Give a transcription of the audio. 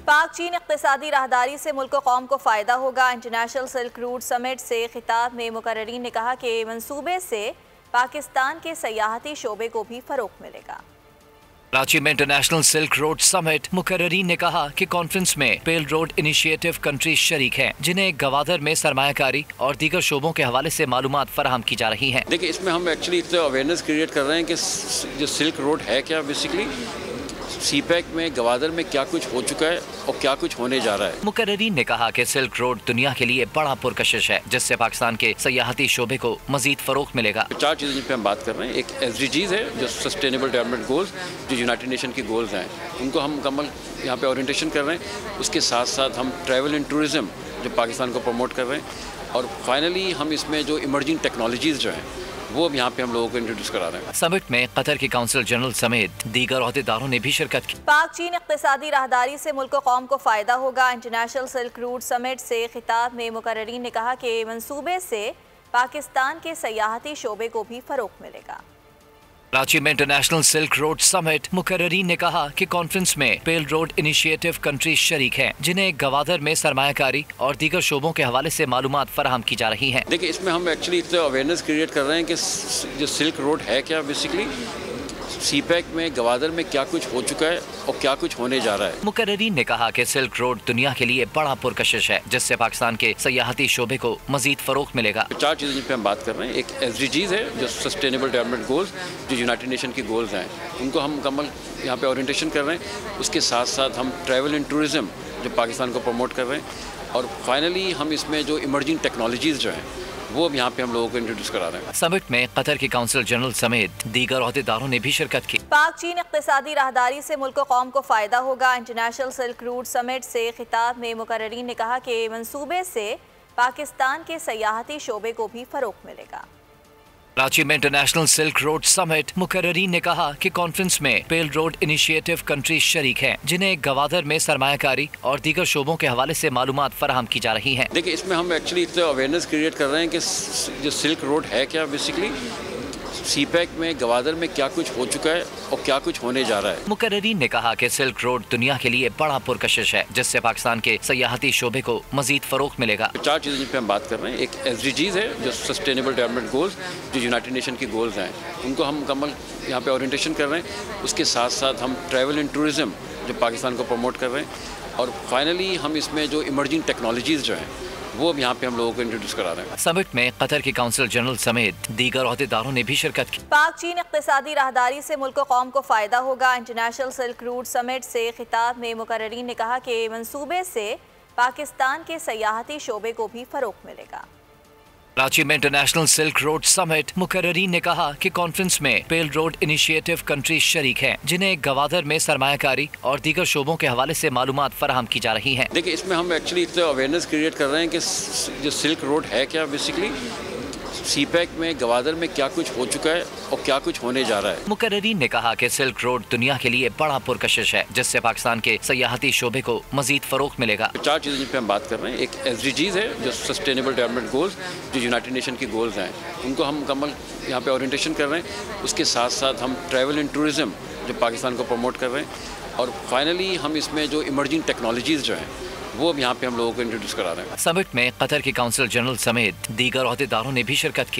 पाक चीन इक़्तिसादी राहदारी से मुल्क कौम को फ़ायदा होगा। इंटरनेशनल सिल्क रूट समिट से खिताब में मुकर्रिरीन ने कहा कि मंसूबे से पाकिस्तान के सयाहती शोबे को भी फ़रोग़ मिलेगा। कराची में इंटरनेशनल सिल्क रोड समिट मुकर्रिरीन ने कहा कि कॉन्फ्रेंस में बेल्ट रोड इनिशिएटिव कंट्रीज शरीक हैं, जिन्हें गवादर में सरमायाकारी और दीगर शोबों के हवाले से मालूमात फराहम की जा रही हैं। देखिए, इसमें हम एक्चुअली अवेयरनेस क्रिएट कर रहे हैं कि जो सिल्क रोड है क्या, बेसिकली सीपैक में गवादर में क्या कुछ हो चुका है और क्या कुछ होने जा रहा है। मुकर्रिरीन ने कहा कि सिल्क रोड दुनिया के लिए बड़ा पुरकशिश है, जिससे पाकिस्तान के सयाहती शोबे को मजीद फरोग मिलेगा। 4 चीज़ें जिन पे हम बात कर रहे हैं। एक SDGs है, जो सस्टेनेबल डेवलपमेंट गोल्स, जो यूनाइटेड नेशन की गोल्स हैं, उनको हम मुकम्मल यहाँ पे ओरिएंटेशन कर रहे हैं। उसके साथ साथ हम ट्रैवल एंड टूरिज़्म जो पाकिस्तान को प्रमोट कर रहे हैं, और फाइनली हम इसमें जो इमर्जिंग टेक्नोलॉजीज़ जो हैं वो अब यहाँ पे हम लोगों को इंट्रोड्यूस करा रहे हैं। समिट में कतर के काउंसिल जनरल समेत दीगर ओहदेदारों ने भी शिरकत की। पाक चीन इक़्तिसादी राहदारी से मुल्क कौम को फ़ायदा होगा। इंटरनेशनल सिल्क रूट समिट से खिताब में मुकर्रिरीन ने कहा कि मंसूबे से पाकिस्तान के सयाहती शोबे को भी फ़रोग़ मिलेगा। कराची में इंटरनेशनल सिल्क रोड समिट मुकर्रिरीन ने कहा कि कॉन्फ्रेंस में बेल्ट रोड इनिशिएटिव कंट्रीज शरीक हैं, जिन्हें गवादर में सरमायाकारी और दीगर शोबों के हवाले से मालूमात फराहम की जा रही हैं। देखिए, इसमें हम एक्चुअली अवेयरनेस क्रिएट कर रहे हैं कि जो सिल्क रोड है क्या, बेसिकली सीपैक में गवादर में क्या कुछ हो चुका है और क्या कुछ होने जा रहा है। मुकर्रिरीन ने कहा कि सिल्क रोड दुनिया के लिए बड़ा पुरकशिश है, जिससे पाकिस्तान के सयाहती शोबे को मजीद फरोग मिलेगा। 4 चीज़ें जिन पे हम बात कर रहे हैं। एक SDGs है, जो सस्टेनेबल डेवलपमेंट गोल्स, जो यूनाइटेड नेशन की गोल्स हैं, उनको हम मुकम्मल यहाँ पे ओरिएंटेशन कर रहे हैं। उसके साथ साथ हम ट्रैवल एंड टूरिज़्म जो पाकिस्तान को प्रमोट कर रहे हैं, और फाइनली हम इसमें जो इमर्जिंग टेक्नोलॉजीज़ जो हैं वो अब यहाँ पे हम लोगों को इंट्रोड्यूस करा रहे हैं। समिट में कतर के काउंसिल जनरल समेत दीगर ओहदेदारों ने भी शिरकत की। पाक चीन इक़्तिसादी राहदारी से मुल्क कौम को फ़ायदा होगा। इंटरनेशनल सिल्क रूट समिट से खिताब में मुकर्रिरीन ने कहा कि मंसूबे से पाकिस्तान के सयाहती शोबे को भी फ़रोग़ मिलेगा। कराची में इंटरनेशनल सिल्क रोड समिट मुकर्रिरीन ने कहा कि कॉन्फ्रेंस में बेल्ट रोड इनिशिएटिव कंट्रीज शरीक हैं, जिन्हें गवादर में सरमायाकारी और दीगर शोबों के हवाले से मालूमात फराहम की जा रही हैं। देखिए, इसमें हम एक्चुअली अवेयरनेस क्रिएट कर रहे हैं कि जो सिल्क रोड है क्या, बेसिकली सीपैक में गवादर में क्या कुछ हो चुका है और क्या कुछ होने जा रहा है। मुकर्रिरीन ने कहा कि सिल्क रोड दुनिया के लिए बड़ा पुरकशिश है, जिससे पाकिस्तान के सयाहती शोबे को मजीद फरोग मिलेगा। 4 चीज़ें जिन पे हम बात कर रहे हैं। एक SDGs है, जो सस्टेनेबल डेवलपमेंट गोल्स, जो यूनाइटेड नेशन की गोल्स हैं, उनको हम मुकम्मल यहाँ पे ओरिएंटेशन कर रहे हैं। उसके साथ साथ हम ट्रैवल एंड टूरिज़्म जो पाकिस्तान को प्रमोट कर रहे हैं, और फाइनली हम इसमें जो इमर्जिंग टेक्नोलॉजीज़ जो हैं वो अब यहाँ पे हम लोगों को इंट्रोड्यूस करा रहे हैं। समिट में कतर के काउंसिल जनरल समेत दीगर ओहदेदारों ने भी शिरकत की। पाक चीन इक़्तिसादी राहदारी से मुल्क कौम को फ़ायदा होगा। इंटरनेशनल सिल्क रूट समिट से खिताब में मुकर्रिरीन ने कहा कि मंसूबे से पाकिस्तान के सयाहती शोबे को भी फ़रोग़ मिलेगा। कराची में इंटरनेशनल सिल्क रोड समिट मुकर्रिरीन ने कहा कि कॉन्फ्रेंस में बेल्ट रोड इनिशिएटिव कंट्रीज शरीक हैं, जिन्हें गवादर में सरमायाकारी और दीगर शोबों के हवाले से मालूमात फराहम की जा रही हैं। देखिए, इसमें हम एक्चुअली अवेयरनेस क्रिएट कर रहे हैं कि जो सिल्क रोड है क्या, बेसिकली सीपैक में गवादर में क्या कुछ हो चुका है और क्या कुछ होने जा रहा है। मुकर्रिरीन ने कहा कि सिल्क रोड दुनिया के लिए बड़ा पुरकशिश है, जिससे पाकिस्तान के सयाहती शोबे को मजीद फरोग मिलेगा। 4 चीज़ें जिन पे हम बात कर रहे हैं। एक SDGs है, जो सस्टेनेबल डेवलपमेंट गोल्स, जो यूनाइटेड नेशन की गोल्स हैं, उनको हम मुकम्मल यहाँ पे ओरिएंटेशन कर रहे हैं। उसके साथ साथ हम ट्रैवल एंड टूरिज़्म जो पाकिस्तान को प्रमोट कर रहे हैं, और फाइनली हम इसमें जो इमर्जिंग टेक्नोलॉजीज़ जो हैं वो अब यहाँ पे हम लोगों को इंट्रोड्यूस करा रहे हैं। समिट में कतर के काउंसिल जनरल समेत दीगर ओहदेदारों ने भी शिरकत की।